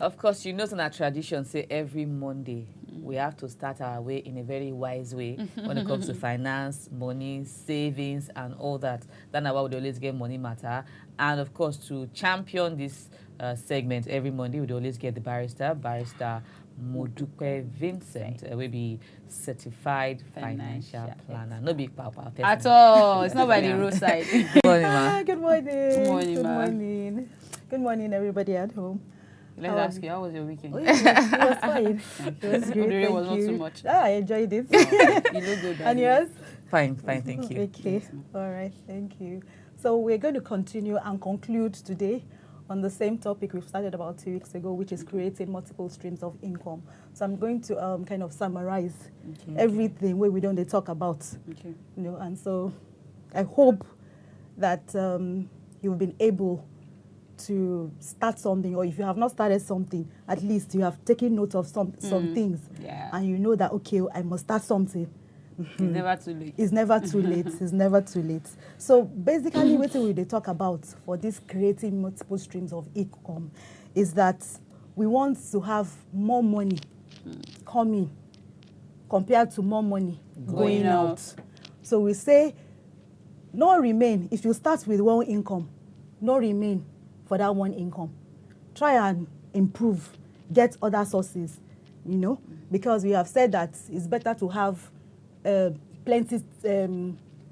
Of course, you know, in our tradition, say every Monday, we have to start our way in a very wise way when it comes to finance, money, savings, and all that. That's why we always get Moneymatta. And of course, to champion this segment every Monday, we always get the Barrister Modupe Vincent, will be certified financial planner. No big papa person. At all. It's not by the roadside. Good morning, ma. Good morning. Good morning, Good ma. morning. Good morning, everybody at home. Let's ask you, how was your weekend? Oh, yeah, it was fine. It was great. The rain Thank was not you. too much. I enjoyed it. You look good. And yours? Fine, thank you. Okay. All right. Thank you. So we're going to continue and conclude today on the same topic we've started about 2 weeks ago, which is creating multiple streams of income. So I'm going to kind of summarize everything where we don't talk about. Okay. You know, and so I hope that you've been able to start something, or if you have not started something, at least you have taken note of some things, and you know that, okay, I must start something. It's never too late. It's never too late. It's never too late. So basically, what we talk about for this creating multiple streams of income is that we want to have more money coming compared to more money going out. So we say, no remain. If you start with one income, no remain for that one income. Try and improve, get other sources, you know, because we have said that it's better to have plenty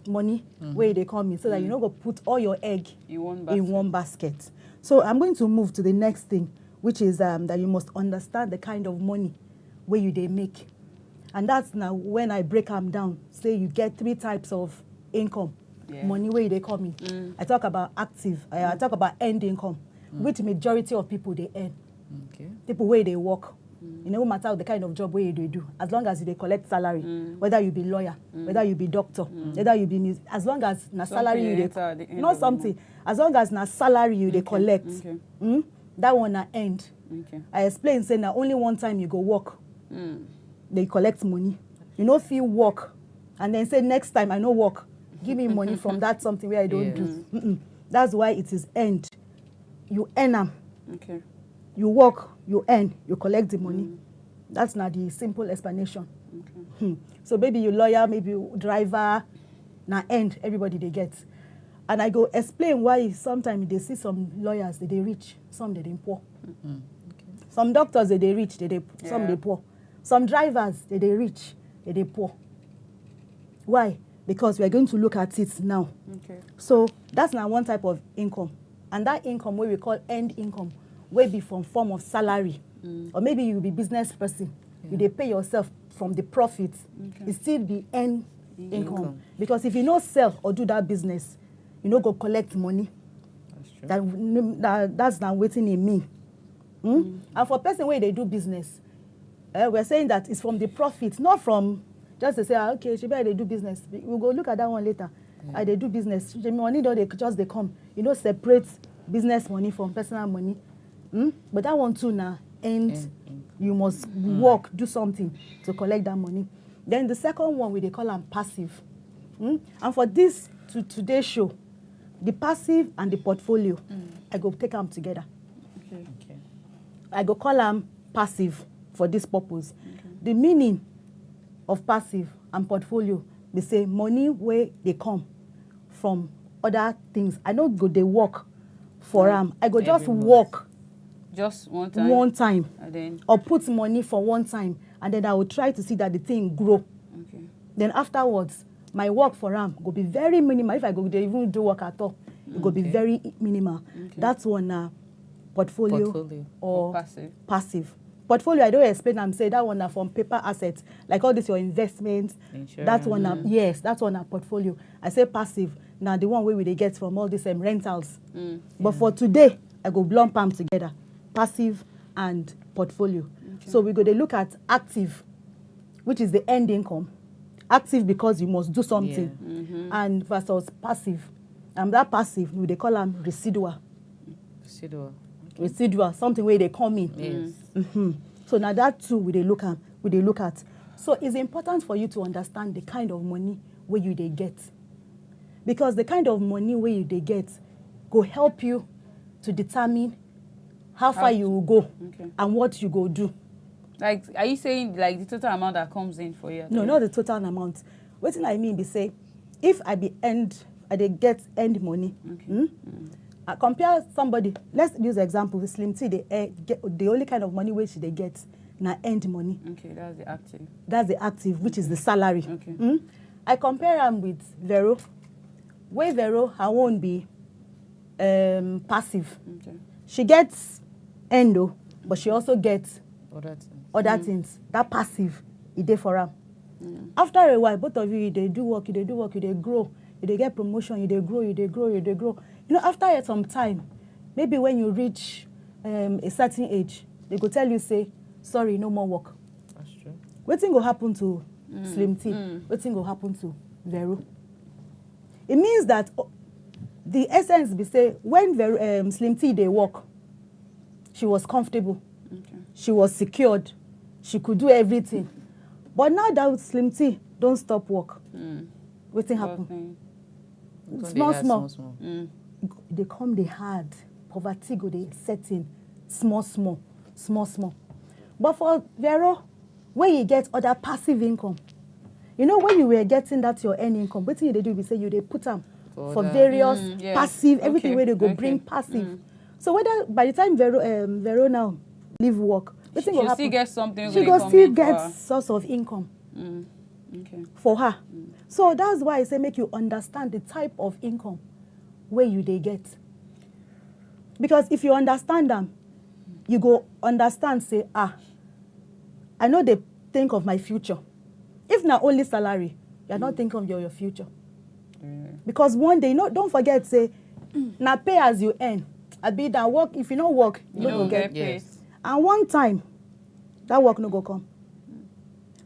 money where they come in, so that you don't go put all your egg in one basket. So I'm going to move to the next thing, which is that you must understand the kind of money where you they make. And that's now when I break them down. Say you get 3 types of income. Money where they come in. I talk about active, I talk about end income, which majority of people they earn. People where they work. You know, no matter the kind of job where they do, as long as they collect salary, whether you be lawyer, whether you be doctor, whether you be as long as na salary you they, not something, as long as na salary you they collect, that one na end. I explain say na only one time you go work, they collect money. You know, if you work and then say next time I no work, give me money from that something where I don't do. That's why it is end. You earn them. You work, you earn, you collect the money. That's not the simple explanation. So maybe you lawyer, maybe you driver, now end, everybody they get. And I go explain why sometimes they see some lawyers, they rich, some they poor. Some doctors, they rich, some they poor. Some drivers, they rich, they poor. Why? Because we are going to look at it now. So that's now one type of income. And that income, what we call end income, will be from form of salary. Or maybe you'll be business person. You they pay yourself from the profits. It still be end income. Because if you don't sell or do that business, you don't go collect money. That's true. That's now waiting in me. And for person where they do business, we're saying that it's from the profit, not from just to say, okay, they do business. We'll go look at that one later. They do business. Money don't they come. You know, separate business money from personal money. But that one too now end. You must work, do something to collect that money. Then the second one they call them passive. And for this today's show, the passive and the portfolio, I go take them together. I go call them passive for this purpose. The meaning of passive and portfolio, they say money where they come from other things. I don't go they work for them. I go just work. Just one time. And then, or put money for one time, and then I will try to see that the thing grow. Then afterwards, my work for them will be very minimal. If I go they even do work at all, it will be very minimal. That's one portfolio or passive. Portfolio, I don't explain them, say that one from paper assets, like all this your investments. That one, yes, that's one portfolio. I say passive, now the one where we they get from all these rentals. But for today, I go lump them together, passive and portfolio. So we go to look at active, which is the end income. Active because you must do something, and versus passive. And that passive, they call them residual. Residual, something where they come in. So now that too we they look at. So it's important for you to understand the kind of money where you they get, because the kind of money where you they get go help you to determine how far you will go, and what you go do. Like, are you saying like the total amount that comes in for you? No, not the total amount. What I mean be say, if I be I dey get end money. I compare somebody. Let's use example. With Slim T, they get the only kind of money which they get na end money. Okay, that's the active. That's the active, which is the salary. Okay. I compare them with Vero. Where Vero, her won't be passive. Okay. She gets endo, but she also gets Other things. things. That passive, it dey for her. After a while, both of you, they do work, you they grow, you they get promotion, you they grow. You know, after some time, maybe when you reach a certain age, they go tell you, say, sorry, no more work. That's true. What thing will happen to Slim T? What thing will happen to Vero? It means that the essence be say, when Slim T they work, she was comfortable. Okay. She was secured. She could do everything. But now that Slim T don't stop work, what thing happen? Small. They come, they hard. Poverty go, they set in small. But for Vero, when you get other passive income, you know, when you were getting that your earning income, what thing they do, we say you they put them for various passive, everything where they go bring passive. So whether by the time Vero now leave work, she will still get something. She will still get source of income for her. So that's why I say make you understand the type of income where you they get. Because if you understand them, you go understand, say, I know they think of my future. If not only salary, you're not thinking of your future. Because one day, don't forget, say, now pay as you earn. I be that work, if you don't work, you don't get paid. And one time, that work no go come.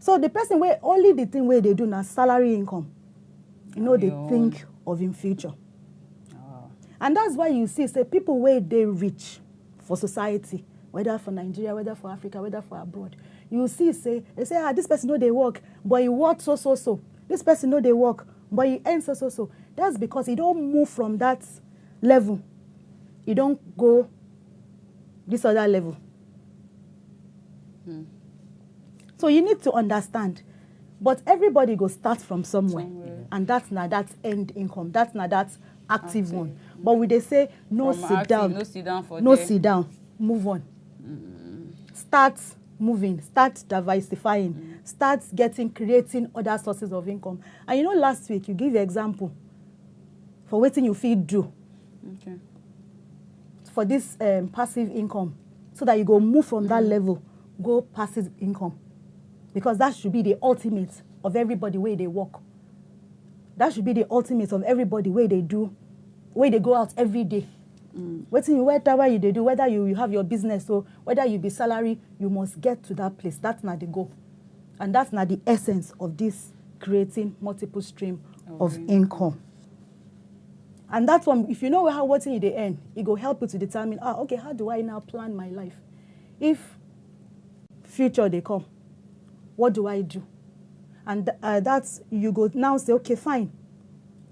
So the person where only the thing where they do now salary income, you know, they think of in future. And that's why you see, say, people where they rich for society, whether for Nigeria, whether for Africa, whether for abroad, you see, say, they say, this person know they work, but he work so. This person know they work, but he earns so. That's because he don't move from that level. He don't go this other level. So you need to understand. But everybody go start from somewhere. And that's not that end income. That's not that active one. But we they say, no sit down. No sit down. Move on. Start moving. Start diversifying. Start creating other sources of income. And you know, last week you give an example for what you feel do. Okay. For this passive income. So that you go move from that level, go passive income. Because that should be the ultimate of everybody where they work. That should be the ultimate of everybody where they do, where they go out every day. Whatever you do, whether you have your business or whether you be salary, you must get to that place. That's not the goal. And that's not the essence of this creating multiple stream of income. And that's one, if you know how what in the end, it will help you to determine, okay, how do I now plan my life? If future they come, what do I do? And that's, you go now say, okay, fine.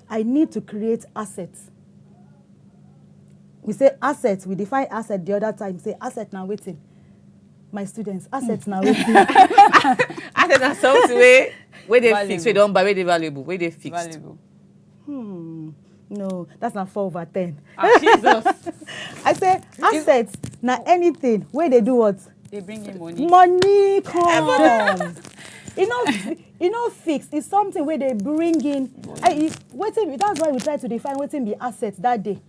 I need to create assets. We say assets, we define asset the other time, say asset now waiting. My students, assets now waiting. Assets are something where they fix, we don't buy, where they valuable, where they fixed. No, that's not 4 over 10. Jesus. I say assets, now anything, where they do what? They bring in money. Money come. You know, fixed. It's something where they bring in. That's why we try to define what be assets that day.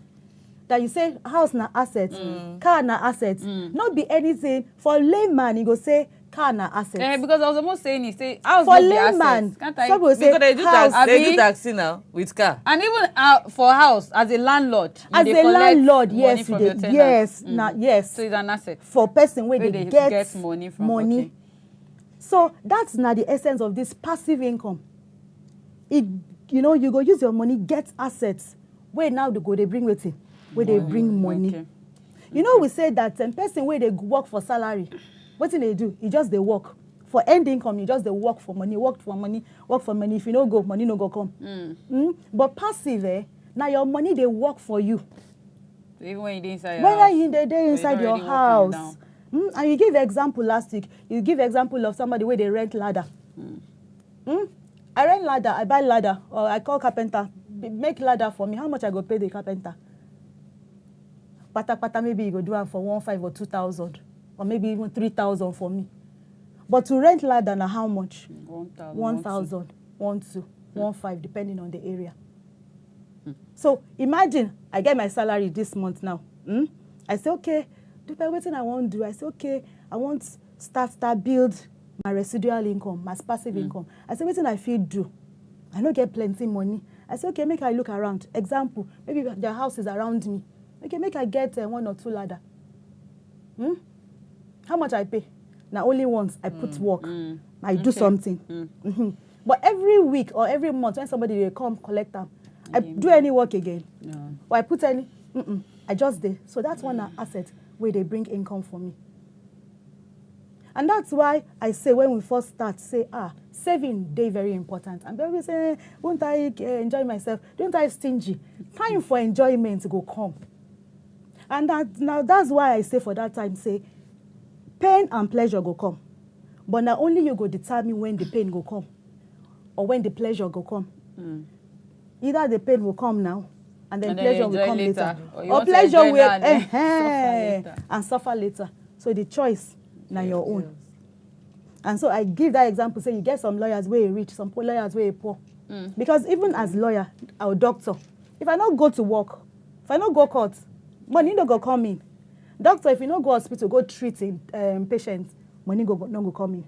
That you say house na assets, car na assets. Not be anything. For layman, you go say car na assets. Because I was almost saying it. Say house for not layman, can't I? some will say they do taxi now with car. And even for house as a landlord. As a landlord, yes, yes. So it's an asset. For person where they get money from. Okay. So that's not the essence of this passive income. You go use your money, get assets. Where now they bring with it? Where they bring money. Okay. You know, we say that person where they work for salary, what do they do? They work. For end income, they work for money, work for money. If you don't go, money no go come. But passive, now your money, they work for you. So even when you're inside your When house, are you in the day inside your house? And you give example last week. You give example of somebody where they rent ladder. I rent ladder, I buy ladder, or I call carpenter, make ladder for me. How much I go pay the carpenter? Pata maybe you go do it for 1,500 or 2,000, or maybe even 3,000 for me. But to rent ladder now, how much? 1,000, 1,000, 1,200, 1,500, depending on the area. So imagine I get my salary this month now. I say, okay, depending on what I want to do. I say, okay, I want start build my residual income, my passive income. I say, what I feel do? I don't get plenty money. I say, okay, make I look around. Example, maybe the house is around me. Okay, make I get 1 or 2 ladder. How much I pay? Now only once I put work. I do something. But every week or every month when somebody will come collect them, I do any work again. No. Or I put any, I just did. So that's one asset where they bring income for me. And that's why I say when we first start, say, saving day very important. And people say, won't I enjoy myself? Don't I stingy? Time for enjoyment go come. And now that's why I say for that time, say, pain and pleasure go come. But now only you go determine when the pain go come or when the pleasure go come. Either the pain will come now and then pleasure will come later. Or pleasure will and suffer later. So the choice now your own. And so I give that example, say you get some lawyers where you rich, some lawyers where you poor. Because even as lawyer or doctor, if I don't go to work, if I don't go court, money no go come in. Doctor, if you don't go hospital, go treat patients, money no go come in.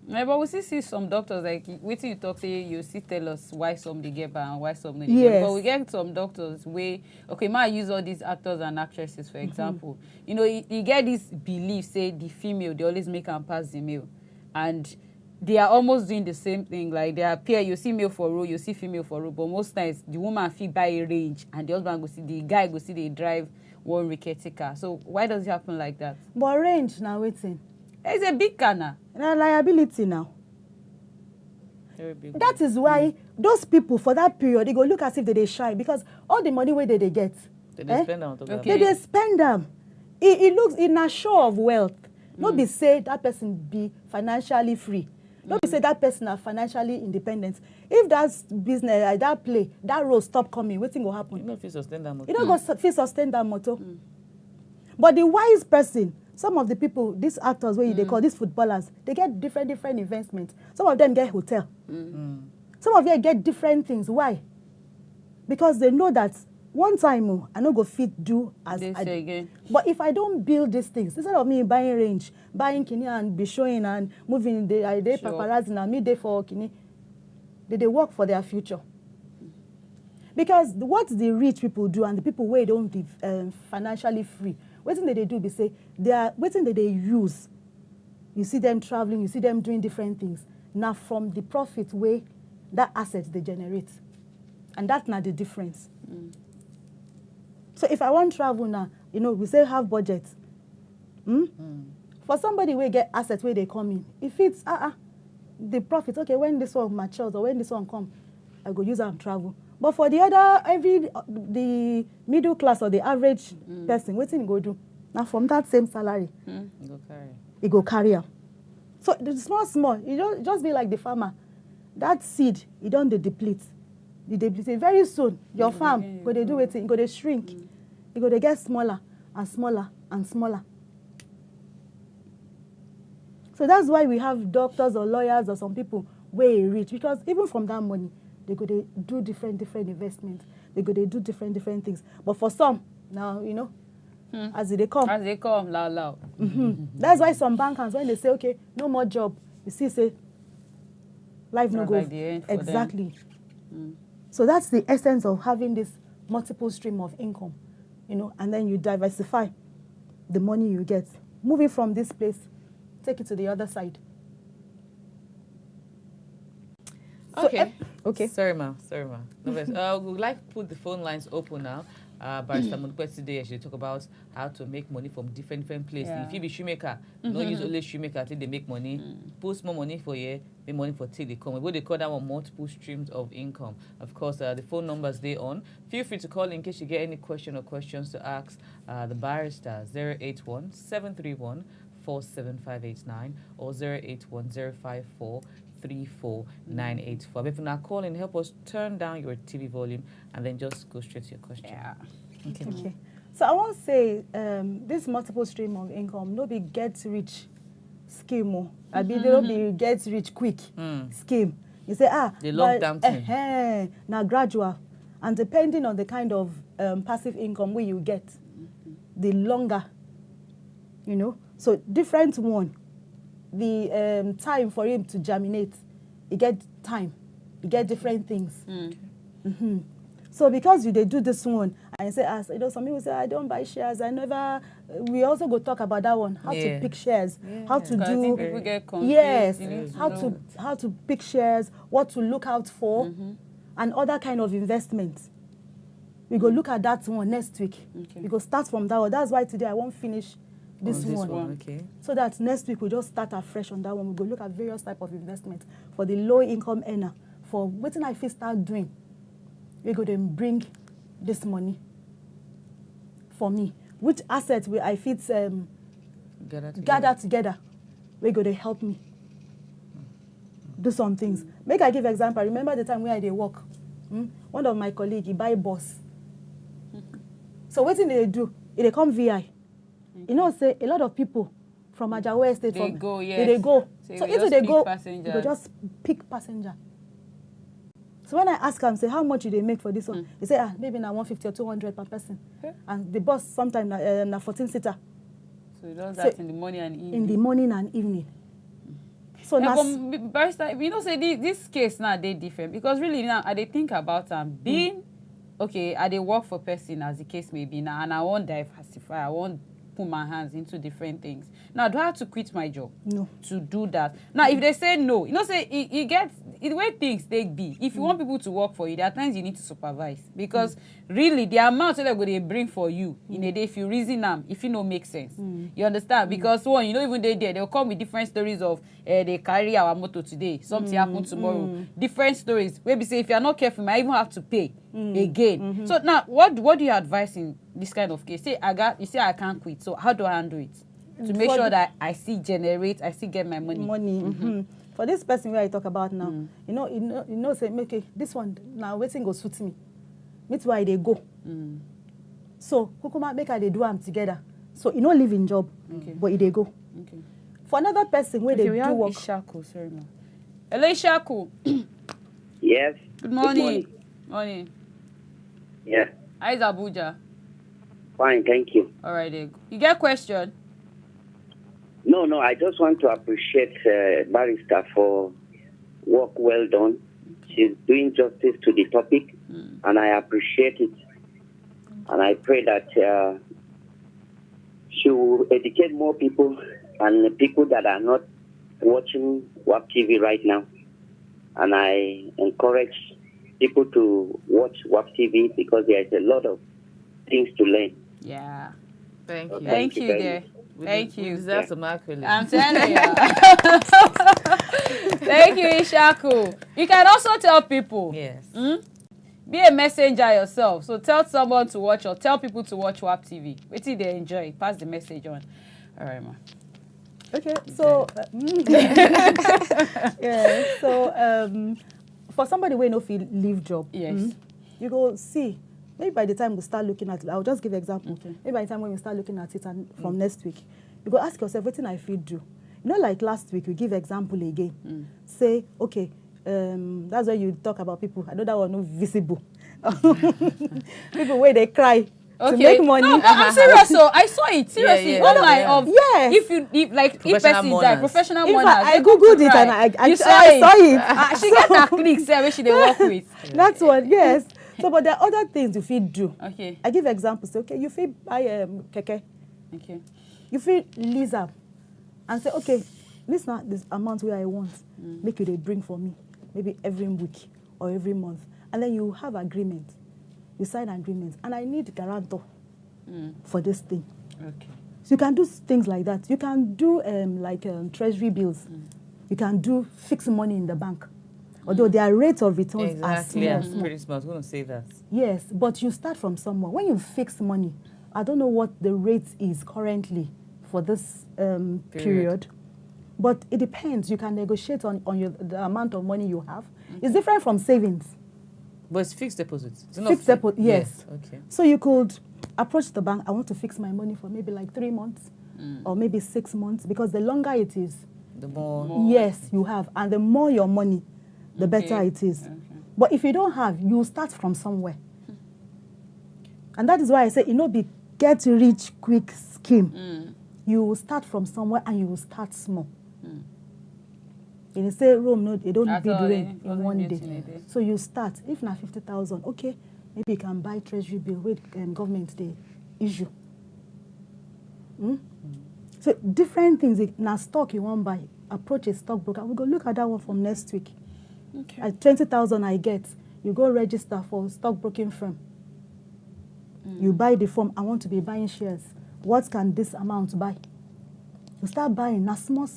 Yeah, but we still see some doctors, like, waiting you talk, say, you still tell us why some they get banned and why some they get. But we get some doctors where, okay, I use all these actors and actresses, for example. You know, you get this belief, say, the female, they always make them pass the male. And they are almost doing the same thing. Like, they appear, you see male for role, you see female for role. But most times, the woman feel by a range, and the husband go see, the guy go see they drive one rickety car. So why does it happen like that? But range now, waiting. It's a big car now. A liability now. Very big. That is why those people for that period they go look as if they shy because all the money where they get, they spend them. Okay. They spend them. It looks in a show of wealth. Not be say that person be financially free. Not be say that person are financially independent. If that business, that play, that role stop coming, what thing will happen? You don't feel sustain that motto. You don't go feel sustain that motto. But the wise person. Some of the people, these actors, where they call these footballers, they get different investments. Some of them get hotel. Some of them get different things. Why? Because they know that one time I don't go fit do as I again. But if I don't build these things, instead of me buying range, buying kini and be showing and moving, they paparazzi and me they for kini, they work for their future. Because what the rich people do and the people where don't be financially free. What thing that they do, they say, what thing that they use. You see them traveling, you see them doing different things. Now from the profit way, that asset they generate. And that's not the difference. So if I want to travel now, you know, we say have budget. For somebody where get assets where they come in, if it's the profit, okay, when this one matures or when this one come, I go use and travel. But for the other, the middle class or the average person, what thing go do? Now from that same salary, it go carry up. So the small, you don't just be like the farmer. That seed, you don't deplete. You deplete very soon. Your farm, go they do it, go they shrink. You go they get smaller and smaller and smaller. So that's why we have doctors or lawyers or some people way rich, because even from that money, they go they do different investments. They go they do different things. But for some, now, you know, as they come, loud. That's why some bankers, when they say, okay, no more job, you see, say, life no go. Like exactly. So that's the essence of having this multiple stream of income, you know, and then you diversify the money you get. Moving from this place, take it to the other side. Okay. So, okay. Sorry, ma. No, we would like to put the phone lines open now. Barrister Modupe today, she talk about how to make money from different places. Yeah. If you be shoemaker, not use only shoemaker till they make money. Put more money for you, make money for till they come. What they call that one multiple streams of income. Of course, the phone numbers they on. Feel free to call in case you get any question or questions to ask the barrister. 081-731-47589 or 081-054-34984. But if you're not calling, help us turn down your TV volume and then just go straight to your question. Yeah. Okay. So I want to say this multiple stream of income, no be get rich scheme. I be they don't be get rich quick scheme. You say the long term thing. Now gradual, and depending on the kind of passive income where you get, the longer, you know. So different one, the time for him to germinate, you get time, you get different things. So because they do this one, and say, as you know, some people say I don't buy shares. I never. We also go talk about that one. How to pick shares. How to do. I think people get confused. Yes. How to pick shares. What to look out for, and other kind of investments. We go look at that one next week. We go start from that one. That's why today I won't finish this one. Okay. So that next week we just start afresh on that one. We go look at various type of investment for the low income earner. For what I feel start doing. We go then bring this money for me. Which assets will I fit gather together? We go to help me do some things. Make I give example. Remember the time where I did work. One of my colleagues, he buy bus. So what did they do? They come VI. You know, say a lot of people from Ajawa Estate They go. So if they go, they just pick passenger. So when I ask him, say, how much do they make for this one? He say, maybe now 150 or 200 per person. And the bus sometimes na 14-seater. So he does that in the morning and evening. In the morning and evening. So now, Barrister, you know, say this case now they different because really now I they think about being okay. I they work for person as the case may be now, and I won't diversify. I won't put my hands into different things. Now, do I have to quit my job? No. To do that? Now, if they say no, you know, say it gets the way things take be. If you want people to work for you, there are times you need to supervise because really the amount that they bring for you in a day, if you reason them, if you know make sense, you understand? Because one, you know, even they'll come with different stories of they carry our motor today, something happened tomorrow, different stories. Maybe say if you are not careful, you might even have to pay again. So now, what do you advise in this kind of case? Say you say I can't quit. So how do I handle it to make sure that I still get my money? For this person where I talk about now, you know, say, okay, this one now waiting go suit me. Meet why they go. So Kukuma make they do them together. So you know live in job, but they go. For another person where they do work. Ishaku, sorry, ma. Hello, Ishaku. Yes. Good morning. Morning. Yeah. How is Abuja? Fine, thank you. All right, there. You get a question? No, I just want to appreciate Barrister for work well done. She's doing justice to the topic, and I appreciate it. And I pray that she will educate more people and the people that are not watching wapTv right now. And I encourage people to watch wapTV because there is a lot of things to learn. Yeah. Thank you. Thank you, there. Thank you. That's a market. I'm telling you. Thank you, Ishaku. You can also tell people. Yes. Be a messenger yourself. So tell someone to watch or tell people to watch wapTV. Wait till they enjoy. Pass the message on. All right, ma. Okay, so yeah, so for somebody who no feel leave job, you go see. Maybe by the time we start looking at it, I'll just give an example. Maybe by the time when we start looking at it and from next week, you go ask yourself, what thing I feel do? You know, like last week, we give example again. Say, okay, that's why you talk about people. I know that one no visible. People where they cry to make money. No, I'm serious. So I saw it seriously online. If person die, professional mourners. I googled it and I saw it. She get her clicks where she they work with. That's one. Yes. So, but there are other things you feel do. Okay. I give examples. Say, okay, you feel buy keke. Okay. You feel lease up, and say, okay, this not this amount where I want. Make you they bring for me, maybe every week or every month, and then you have agreement. you sign agreements, and I need guarantor for this thing. Okay. So you can do things like that. You can do treasury bills. You can do fixed money in the bank. Although their rates of returns are small. Pretty small. I was going to say that. Yes, but you start from somewhere. When you fix money, I don't know what the rate is currently for this period, but it depends. You can negotiate on the amount of money you have. It's different from savings. But it's fixed deposits. Fixed deposit, yes. Okay. So you could approach the bank. I want to fix my money for maybe like 3 months or maybe 6 months, because the longer it is, the more. Yes, you have. And the more your money, the better it is. Okay. But if you don't have, you start from somewhere. And that is why I say, be get rich quick scheme. You will start from somewhere and you will start small. And you say Rome, no, they don't build rain in one day. So you start. If not 50,000, okay, maybe you can buy treasury bill with government they issue. So different things. Now stock you want buy, approach a stockbroker. We go look at that one from next week. Okay. At 20,000 I get, you go register for stockbroking firm. You buy the form. I want to be buying shares. What can this amount buy? You start buying now small.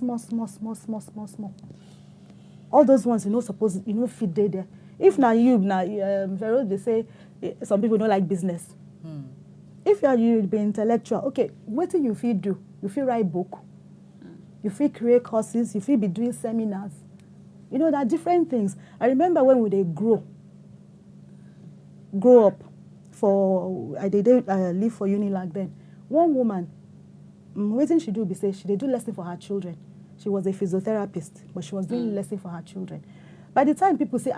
All those ones fit there. If now they say some people don't like business. If you be intellectual, okay, what do you feel do? You feel write book. You feel create courses. You feel be doing seminars. There are different things. I remember when we grow up. I did live for Unilag then. One woman, what she do? Be say she do lesson for her children. She was a physiotherapist, but she was doing lesson for her children. By the time people say,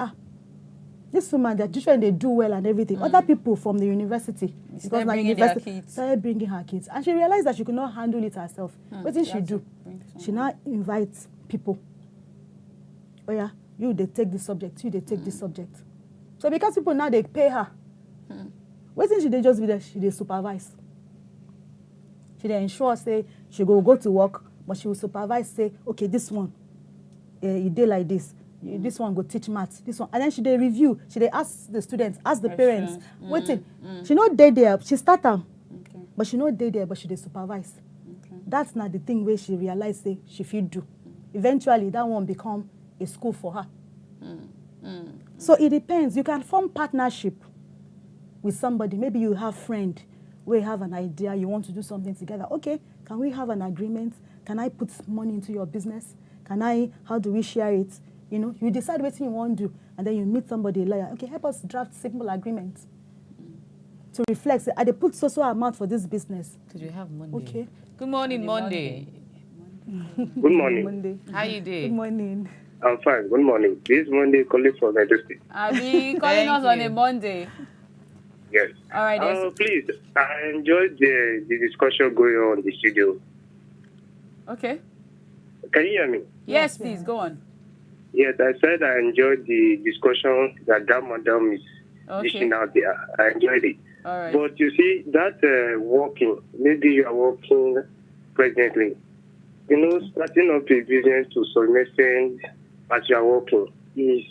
this woman, their children, they do well and everything. Other people from the university, because now university started bringing her kids, and she realized that she could not handle it herself. What did she do? She now invites people. Oh yeah, they take this subject. You they take this subject. So because people now they pay her. What did she just be there? She they supervise. She they ensure say she go to work, but she will supervise. Say okay, this one, you did like this. This one go teach maths. This one, and then she they review. She they ask the students, ask the parents. Waiting. She not there. She start them, but she not there. But she they supervise. That's not the thing where she realize say she feel do. Eventually, that one become a school for her. So it depends. You can form partnership with somebody. Maybe you have friend where you have an idea, you want to do something together. Okay, can we have an agreement? Can I put money into your business? How do we share it? You decide what you want to do, and then you meet somebody, lawyer. Okay, help us draft simple agreements to reflect. Say, I put so amount for this business. Because we have Monday. Okay. Good morning, Monday. Good morning. Monday. How you doing? Good morning. I'm fine. Good morning. This Monday, calling for Majesty. Abi calling us on a Monday. Yes. All right. Please, I enjoyed the discussion going on in the studio. Okay. Can you hear me? Yes, please, go on. Yes, I said I enjoyed the discussion that madam is dishing out there. I enjoyed it. All right. But you see, that working, maybe you are working presently. Starting up a business to some extent as you are working is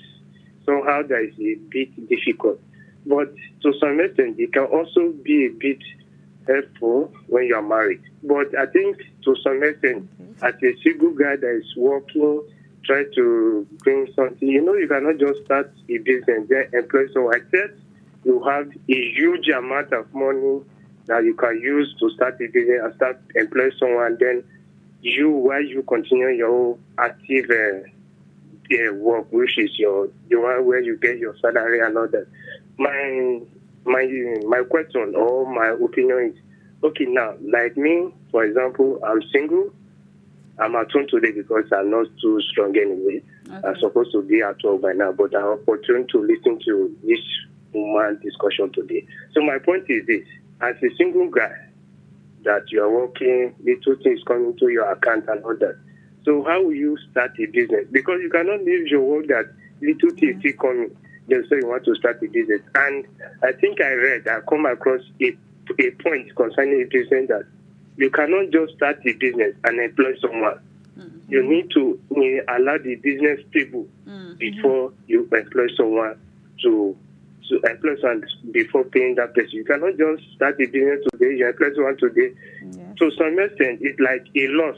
somehow that is a bit difficult. But to some extent, it can also be a bit helpful when you are married. But I think to some extent, as a single guy that is working, try to bring something, you cannot just start a business, then employ someone. Except you have a huge amount of money that you can use to start a business and start employ someone, then while you continue your active work, which is the one where you get your salary and all that. My question or my opinion is, okay, now, like me, for example, I'm single. I'm at home today because I'm not too strong anyway. Okay. I'm supposed to be at home by now, but I'm opportune to listen to this woman discussion today. So my point is this: as a single guy, that you are working, little things coming to your account and all that. So how will you start a business? Because you cannot leave your work that little things still coming. Then say you want to start a business. And I think I come across a point concerning a business that you cannot just start a business and employ someone. You need to allow the business people before you employ someone to to employ someone before paying that person. You cannot just start a business today, you employ someone today. To some extent, it's like a loss.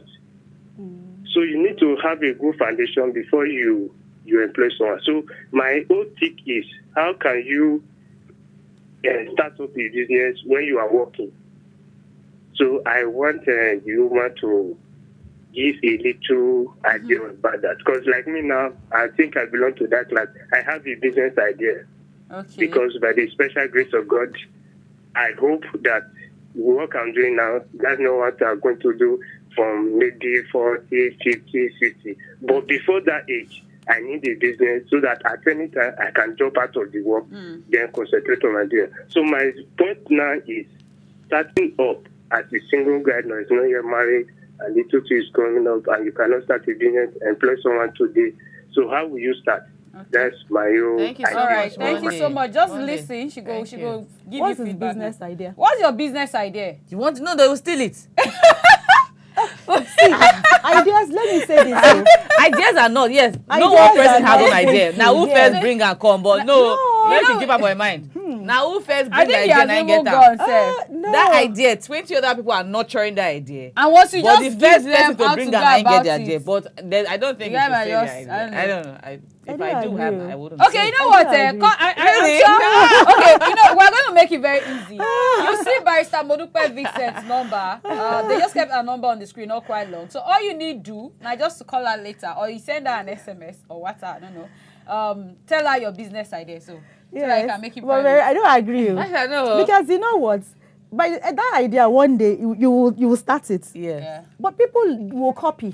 So you need to have a good foundation before you employ someone. So my whole tip is, how can you start up a business when you are working? So I want the woman to give a little idea about that. Because like me now, I think I belong to that class. I have a business idea. Okay. Because by the special grace of God, I hope that what I'm doing now, that's not what I'm going to do from maybe 40, 50, 60. But before that age, I need a business so that at any time I can drop out of the work, then concentrate on my idea. So my point now is starting up as a single guy now, is not yet married, and little two is coming up, and you cannot start a business, employ someone today. So how will you start? Okay. That's my own Thank you so idea. All right, thank you so much. Just listen. She go give What's you his feedback. business idea? What's your business idea? You want to know they will steal it? Ideas, let me say this. Ideas are not, yes. No Ideas one person are has not an idea. faithful, Now who yes. first bring and come, but no, let me keep up my mind. Now who first I bring the think he idea has and I even get gone, that? sir. No. That idea, 20 other people are nurturing that idea. And once you But just the give first them person how to to bring go and I get about the idea. it. But then I don't think The it's guy the might same just- idea. I I don't don't know. If do I do have, agree. I wouldn't. Okay, say you it. know what? I agree. Really? Okay, you know, we're going to make it very easy. You see Barrister Modupe Vincent's number. They just kept a number on the screen, not quite long. So all you need do, now just to call her later, or you send her an SMS or WhatsApp, I don't know. Tell her your business idea, so that you can make it but private. I don't agree. I know. Because you know what? By that idea, one day you will start it. Yes. Yeah. But people will copy.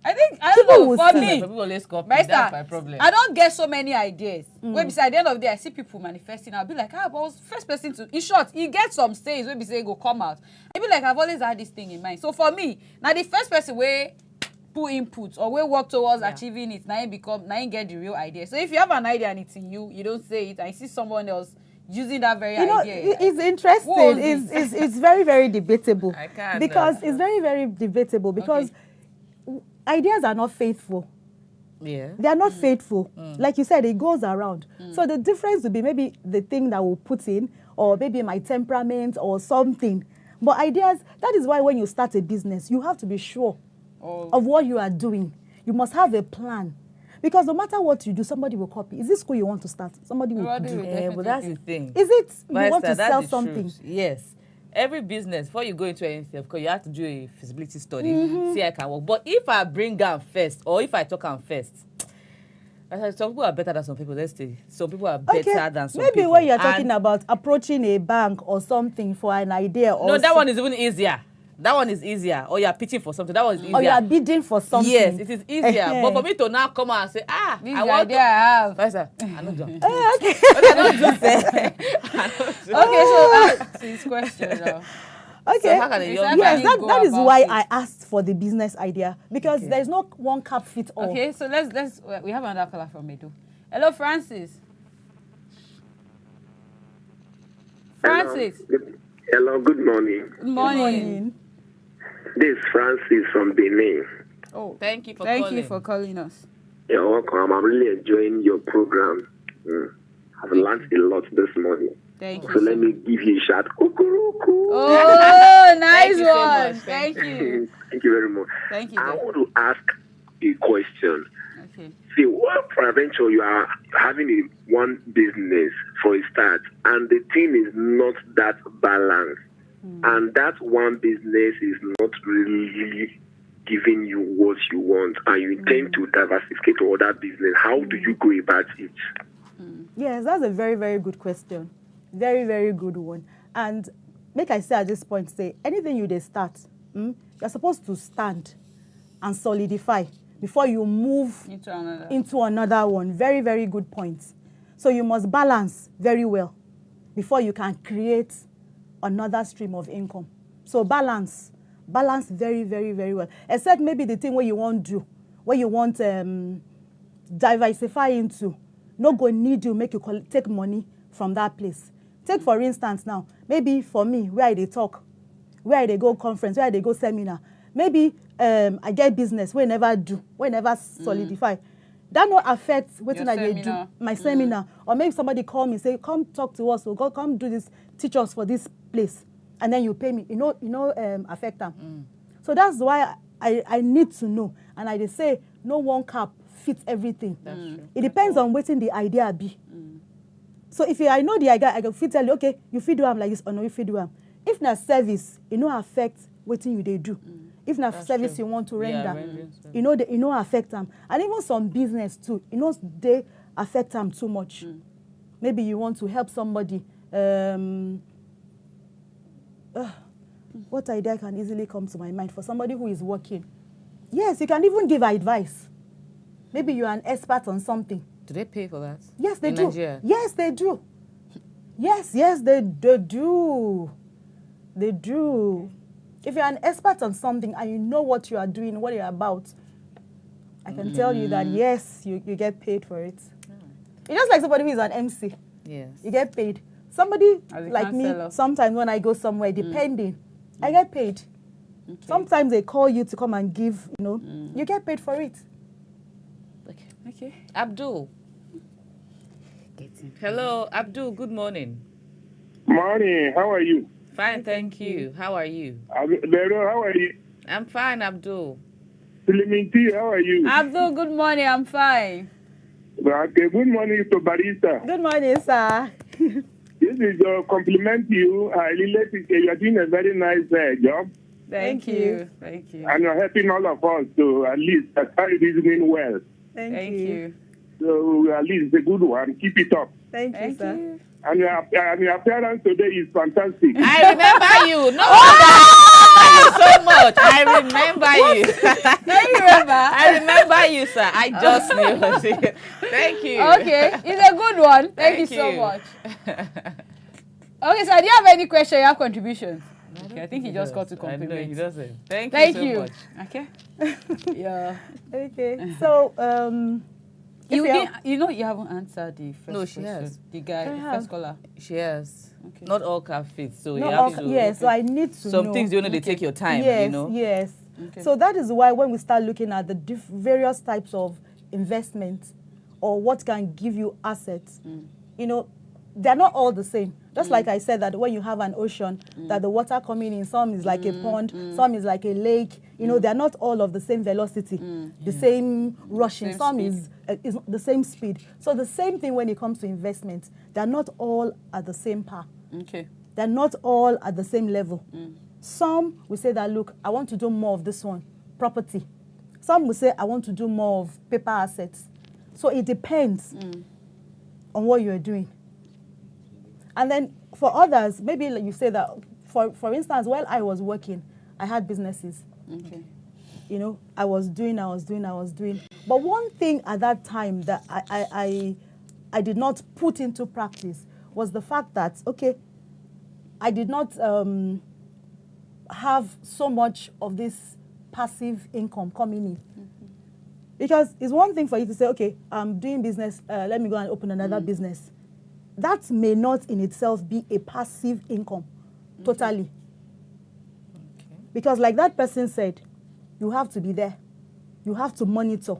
I think, I People don't will know, for see. me, People always copy. Barrister, That's my problem. I don't get so many ideas. When beside the end of the day, I see people manifesting. I'll be like, but I was first person to. In short, you get some stays when we say go come out. I be like, I've always had this thing in mind. So for me, now the first person where put input or we work towards achieving it, now you get the real idea. So if you have an idea and it's in you, you don't say it. I see someone else using that very idea. It's interesting. It's very, very debatable. I can't. Because it's very, very debatable because ideas are not faithful. Yeah. They are not faithful. Like you said, it goes around. So the difference would be maybe the thing that we'll put in, or maybe my temperament or something. But ideas, that is why when you start a business, you have to be sure of what you are doing. You must have a plan. Because no matter what you do, somebody will copy. Is this school you want to start? Somebody will do. Yeah, but that's the thing. Is it you Barrister, want to that's sell the something? truth. Yes. Every business, before you go into anything, because you have to do a feasibility study, see I can work. But if I bring them first, or if I talk them first, I said, some people are better than some people. Let's say some people are better than some people. Maybe when you're talking about approaching a bank or something for an idea, or no, that one is even easier. That one is easier. Or you're pitching for something. That one is easier. or you are bidding for something. Yes, it is easier. But for me to now come out and say, This I want idea I have. Barrister, I don't do. Okay. I don't do that. Okay, so this question now. Okay. So how can a young Yes, man that is go why about I asked for the business idea, because there is no one cap fit all. Okay, so let's we have another caller from Edo. Hello, Francis. Francis. Hello, good morning. Good morning. This is Francis from Benin. Oh, Thank you for thank calling. you for calling us. You're welcome. I'm really enjoying your program. I've learned a lot this morning. Thank So you. let me give you a shout. Kukuruku. Oh, nice you so one. much. Thank you. Thank you very much. Thank you. I want to ask a question. Okay. See, what peradventure you are having one business for a start, and the thing is not that balanced, and that one business is not really giving you what you want, and you intend to diversify to other business. How do you go about it? Yes, that's a very, very good question. Very, very good one. And make I say at this point, say, anything you start, you're supposed to stand and solidify before you move into another one. Very, very good point. So you must balance very well before you can create another stream of income. So balance very, very, very well. Except maybe the thing where you want to do, where you want diversify into, not going to need you make you take money from that place. Take for instance now, maybe for me, where they talk, where they go conference, where they go seminar, maybe I get business, we never do, we never solidify. that not affect what I do, seminar. my seminar. Or maybe somebody call me, say, come talk to us, or go come do this, teach us for this place. And then you pay me, affect them. So that's why I need to know. And I just say, no one cap fits everything. That's true. It depends on what the idea be. So if I know the idea, I can fit tell you, okay, you feed them like this, or no, you feed them. If not service, it no affect what you they do. If not service you want to render, it no affect them. And even some business too, they affect them too much. Maybe you want to help somebody. What idea can easily come to my mind for somebody who is working? Yes, you can even give advice. Maybe you're an expert on something. Do they pay for that? Yes, they in do. Nigeria? Yes, they do. Yes, they do. They do. If you're an expert on something and you know what you are doing, what you're about, I can tell you that, yes, you get paid for it. It's just like somebody who is an MC. Yes. You get paid. Somebody like me, counselor. sometimes when I go somewhere, depending, I get paid. Okay. Sometimes they call you to come and give, you get paid for it. Okay. Abdul. Hello, Abdul. Good morning. Morning, how are you? Fine, thank you. How are you? Vero, how are you? I'm fine, Abdul. Suleminti, how are you? Abdul, good morning. I'm fine. Okay, good morning to Barrister. Good morning, sir. This is your compliment to you. I relate it. You are doing a very nice job. Thank you. Thank you. And you're helping all of us to at least start reasoning well. Thank you. So at least it's a good one. Keep it up. Thank you, sir. And your appearance today is fantastic. I remember you. No, I remember you so much. I remember you. No, you remember? I remember you, sir. I just knew. Thank you. Okay, it's a good one. Thank you so much. Okay, so do you have any question? You have contributions? Okay, I think he just got to compliment. I know he doesn't. Thank you so much. Okay. Yeah. Okay. So, You haven't answered the first No, she question. has. The guy, the first caller. She has. Okay. Not all can fit, so you not have all, to. yes, so I need to Some know. things you know they take your time. Yes, you know. yes. Okay. So that is why when we start looking at the various types of investments or what can give you assets, they're not all the same. Just like I said that when you have an ocean, that the water coming in, some is like a pond, some is like a lake. They're not all of the same velocity, the same rushing. Same some speed. is the same speed. So the same thing when it comes to investments, they're not all at the same par. Okay. They're not all at the same level. Some will say that, look, I want to do more of this one, property. Some will say, I want to do more of paper assets. So it depends on what you're doing. And then for others, maybe like you say that, for instance, while I was working, I had businesses. Okay. I was doing. But one thing at that time that I did not put into practice was the fact that, okay, I did not have so much of this passive income coming in. Because it's one thing for you to say, okay, I'm doing business, let me go and open another business. That may not in itself be a passive income, totally. Okay. Because like that person said, you have to be there. You have to monitor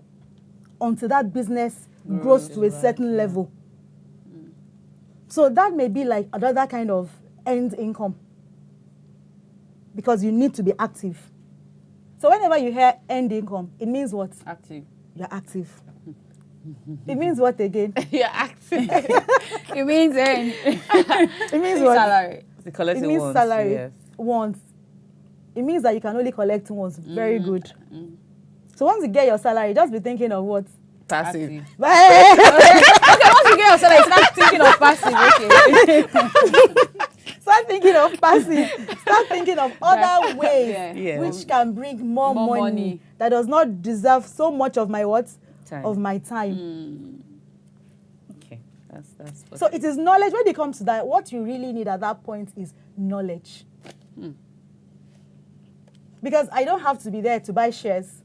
until that business grows to a certain level. So that may be like another kind of end income. Because you need to be active. So whenever you hear end income, it means what? Active. You're active. It means what again? You're active. It means It means what? salary. The collecting It means ones, salary yes. once. It means that you can only collect once. Very good. So once you get your salary, just be thinking of what? Passive. Active. Okay, Once you get your salary, start thinking of passive. Okay. Start thinking of passive. Start thinking of other ways Yeah. which can bring more More money, money. that does not deserve so much of my what? Time. Of my time. Okay, that's. So it is knowledge. When it comes to that, what you really need at that point is knowledge. Because I don't have to be there to buy shares,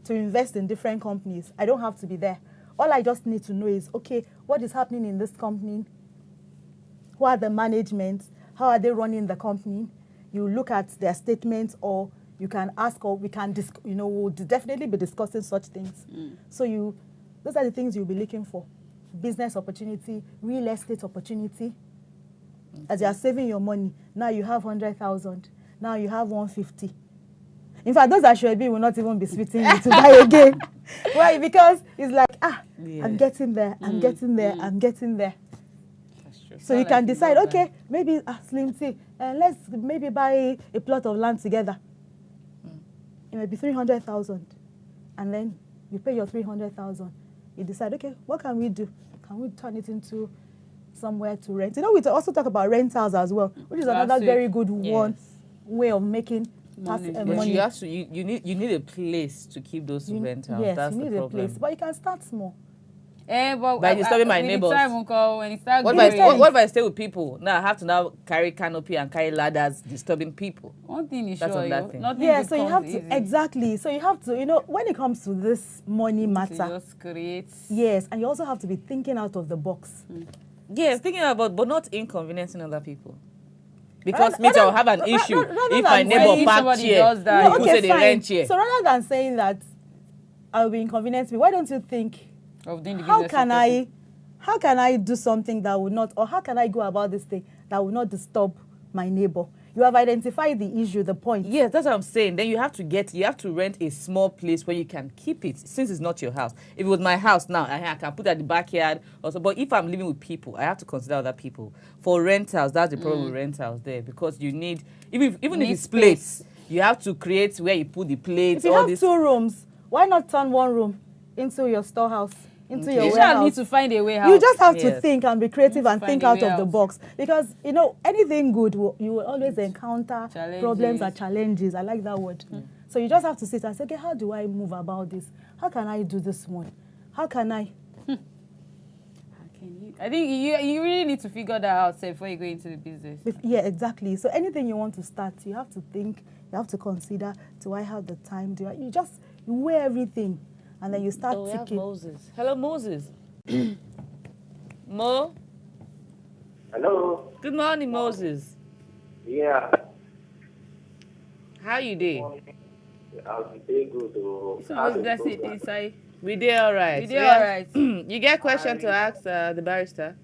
to invest in different companies. I don't have to be there. All I just need to know is, okay, what is happening in this company? Who are the management? How are they running the company? You look at their statements, or you can ask, or we can we'll definitely be discussing such things. So you Those are the things you'll be looking for. Business opportunity, real estate opportunity. As you are saving your money, now you have 100,000. Now you have 150. In fact, those that should be will not even be sweeting you to buy again. Why? Because it's like, I'm getting there, I'm getting there, I'm getting there. That's true. So you can decide, okay, maybe Slim T, let's maybe buy a plot of land together. It may be 300,000, and then you pay your 300,000. You decide, okay, what can we do? Can we turn it into somewhere to rent? You know, we also talk about rentals as well, which is another very good way of making money. You have to. You need a place to keep those rentals. Yes, that's you need the a problem. place, but you can start small. But by disturbing my neighbors. What if I stay with people? Now I have to now carry canopy and carry ladders, disturbing people. One thing is that's sure, so you have to exactly. So you have to, you know, when it comes to this money matter, just create. Yes, and you also have to be thinking out of the box. Yes, thinking about, but not inconveniencing other people. Because me, I'll have an issue if my neighbor parked here. People say they rent here. So rather than saying that I'll be inconvenienced me, why don't you think? Of doing the how can I do something that would not, or how can I go about this thing that will not disturb my neighbor? You have identified the issue, the point. Yes, that's what I'm saying. Then you have to rent a small place where you can keep it, since it's not your house. If it was my house now, I can put it at the backyard also. But if I'm living with people, I have to consider other people. For rentals, that's the problem with rentals there, because you need, even if it's plates, you have to create where you put the plates. If you have 2 rooms, why not turn 1 room into your storehouse? Into your warehouse. You need to find a way out. You just have to think and be creative and think out of the box, because you know anything good you will always encounter problems and challenges. I like that word. So you just have to sit and say, okay, how do I move about this? How can I do this one? How can I? I think you really need to figure that out before you go into the business. Yeah, exactly. So anything you want to start, you have to think, you have to consider, do I have the time? You just weigh everything. And then you start ticking. Moses. Hello, Moses. Mo? Hello. Good morning, Moses. Yeah. How you doing? I'll be good. We did all right. We did all right. You get a question to ask the barrister?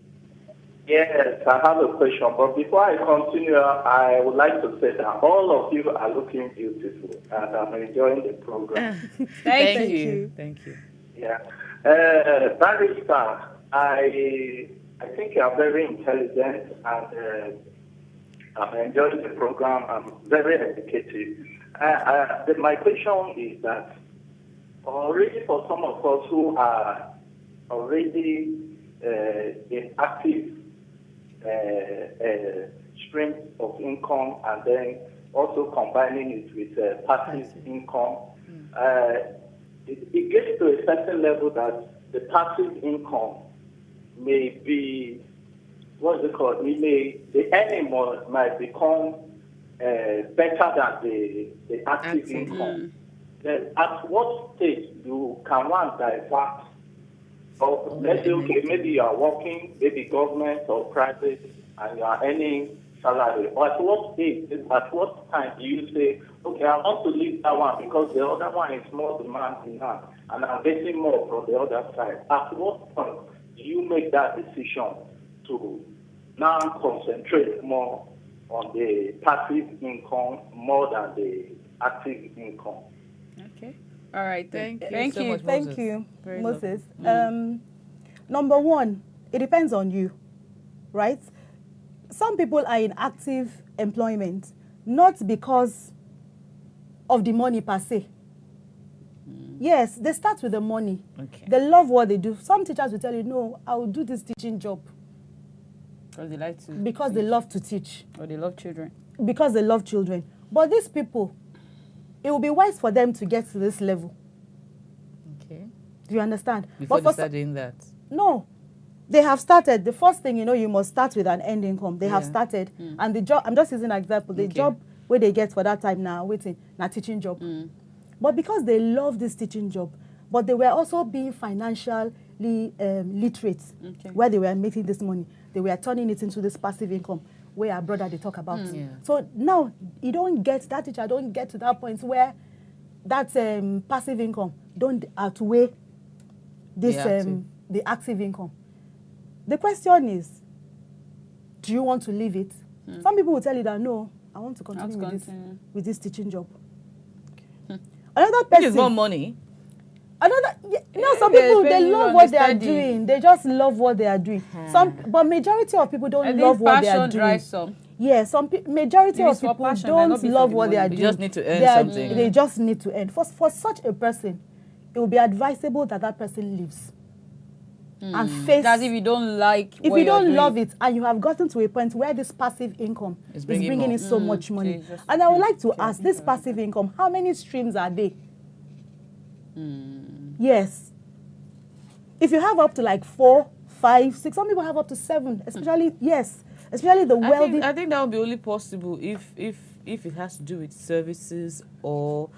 Yes, I have a question. But before I continue, I would like to say that all of you are looking beautiful, and I'm enjoying the program. Thank you. Thank you. Yeah. Barrister, I think you are very intelligent, and I'm enjoying the program. I'm very educated. My question is that already for some of us who are already in active streams of income, and then also combining it with passive income, it gets to a certain level that the passive income may be, what's it called? The earning might become better than the active income. Then at what stage can one divert? So let's say, okay, maybe you are working, maybe government or private, and you are earning salary. Or at what stage, at what time do you say, okay, I want to leave that one because the other one is more demanding now, and I'm getting more from the other side? At what point do you make that decision to now concentrate more on the passive income more than the active income? Okay. All right. Thank you. Thank you, Moses. Number one, it depends on you, right? Some people are in active employment, not because of the money per se. Yes, they start with the money. Okay. They love what they do. Some teachers will tell you, no, I will do this teaching job. Because they like to. Because they love to teach. Or they love children. Because they love children. But these people, it will be wise for them to get to this level. Okay. Do you understand? Before they start doing that? No. They have started. The first thing, you must start with an end income. They have started. And the job, I'm just using an example, the job where they get for that time now, teaching job. But because they love this teaching job, but they were also being financially literate, where they were making this money, they were turning it into this passive income, where our brother they talk about. So now that teacher don't get to that point where that passive income don't outweigh this the active income. The question is, do you want to leave it? Some people will tell you that no, I want to continue with this teaching job. Another person, which is more money. Some people, they love what they are doing. They just love what they are doing. But majority of people don't love what they are doing. Yeah, majority of people don't love what they are doing. They just need to earn something. They just need to earn. For such a person, it will be advisable that that person leaves and face. That's if you don't like. If you don't love it, and you have gotten to a point where this passive income is bringing in so much money, and I would like to ask, this passive income, how many streams are they? Yes. If you have up to like 4, 5, 6, some people have up to 7, especially especially the wealthy. I think that would be only possible if it has to do with services or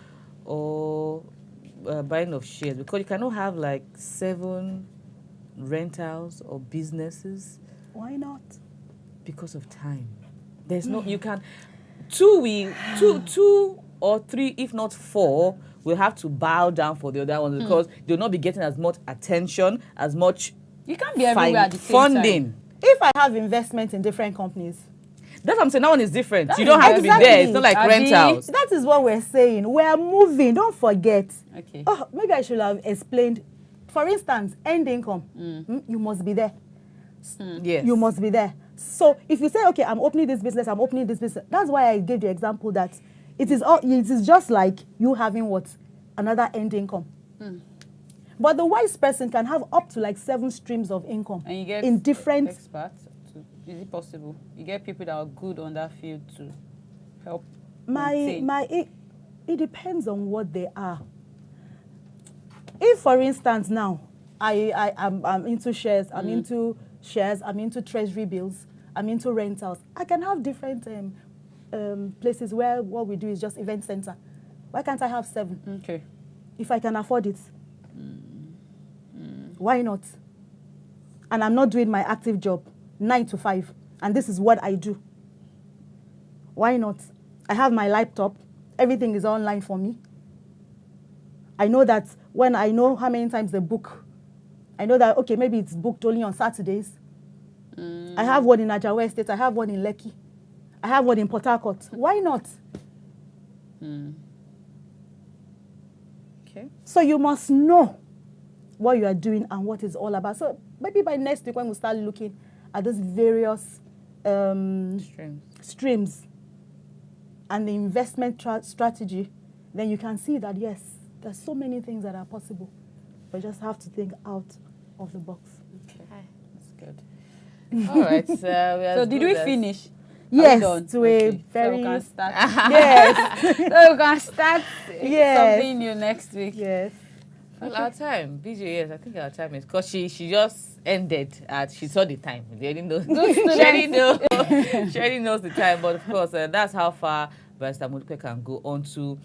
buying of shares, because you cannot have like 7 rentals or businesses. Why not? Because of time. There's no, you can, 2 or 3, if not 4, will have to bow down for the other ones because they'll not be getting as much attention, as much you can't be everywhere at the same funding. Time. If I have investment in different companies, that's what I'm saying. That one is different. You don't have to be there. It's not like rentals. That is what we're saying. We're moving. Don't forget. Okay. Oh, maybe I should have explained. For instance, end income. You must be there. Yes. You must be there. So if you say, okay, I'm opening this business, that's why I gave the example that it is just like you having what? Another end income. But the wise person can have up to like 7 streams of income. And you get in different experts. Is it possible? You get people that are good on that field to help. It depends on what they are. If, for instance, now I'm into shares, I'm into treasury bills, I'm into rentals, I can have different places where what we do is just event center. Why can't I have 7? Okay. If I can afford it. Why not? And I'm not doing my active job 9 to 5, and this is what I do. Why not? I have my laptop. Everything is online for me. I know that when I know how many times they book, I know that, okay, maybe it's booked only on Saturdays. I have one in Ajawa Estate. I have one in Lekki. I have one in Port Harcourt. Why not? Okay. So you must know what you are doing and what it's all about. So maybe by next week when we start looking at those various streams and the investment strategy, then you can see that, yes, there's so many things that are possible. But you just have to think out of the box. Okay, that's good. All right. So did we finish? Yes, to a very... So we can start. Yes. So we can start something new next week. Yes. Well, our time, BJ, yes, I think our time is because she just ended she saw the time. She already knows the time, but of course, that's how far Barrister Modupe can go on to,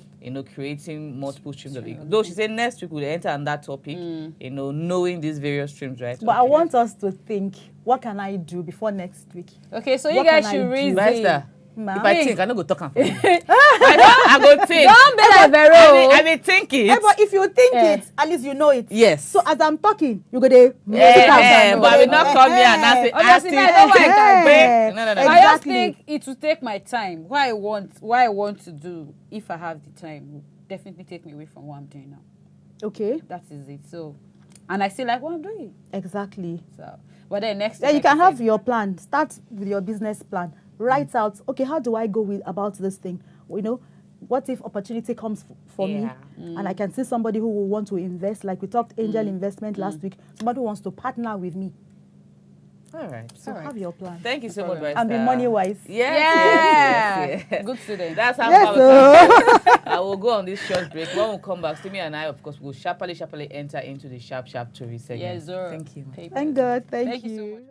creating multiple streams of income. Though she said next week we'll enter on that topic, knowing these various streams, right? But I want us to think, what can I do before next week? Okay, so you guys should read Barrister. If I think, I don't go talk for you. I go think. Don't be like Vero. I be thinking. But if you think it, at least you know it. Yes. So as I'm talking, you go there. But I will not come here and say, I still think. No. I just think it will take my time. What I want to do, if I have the time, will definitely take me away from what I'm doing now. Okay. That is it. So, and I still like what I'm doing. Exactly. So, but then next. Then you can have your plan. Start with your business plan. Write out, okay, how do I go about this thing? What if opportunity comes for me and I can see somebody who will want to invest, like we talked angel investment last week, somebody who wants to partner with me. All right. So have your plan. Thank you so much, Barrister. And be money-wise. Yes. Good student. That's how I will go on this short break. When we come back, Simi and I, of course, will sharply enter into the sharp story segment. Yes, sir. Thank you. Thank God. Thank you so much.